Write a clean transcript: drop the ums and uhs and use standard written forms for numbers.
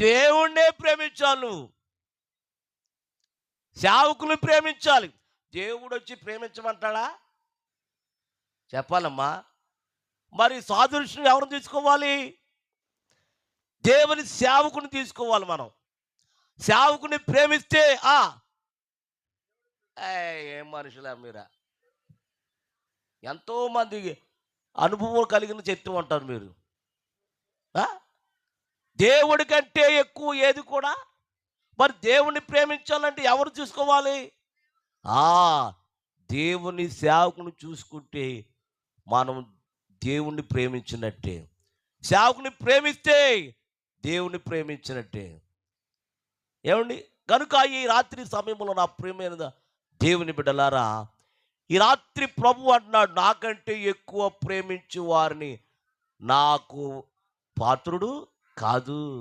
దేవుణ్ణే ప్రేమించాలి నువ్వు. సేవకుని ప్రేమించాలి. దేవుడు వచ్చి ప్రేమించమంటాడా? చెప్పాలమ్మా. మరి సాదృశ్యం ఎవరిని తీసుకోవాలి? దేవుని సేవకుని తీసుకోవాలి మనం. సేవకుని ప్రేమిస్తే ఏం మనుషులా మీరా? ఎంతోమంది అనుభవం కలిగిన చెప్తూ ఉంటారు మీరు. ఆ? దేవుడి కంటే ఎక్కువ ఏది కూడా. మరి దేవుణ్ణి ప్రేమించాలంటే ఎవరు చూసుకోవాలి? ఆ దేవుని సేవకుని చూసుకుంటే మనం దేవుణ్ణి ప్రేమించినట్టే. సేవకుని ప్రేమిస్తే దేవుని ప్రేమించినట్టే. ఏమండి? కనుక ఈ రాత్రి సమయంలో నా ప్రియమైన దేవుని బిడ్డలారా, ఈ రాత్రి ప్రభు అంటున్నాడు, నాకంటే ఎక్కువ ప్రేమించు వారిని నాకు పాత్రుడు కాదు.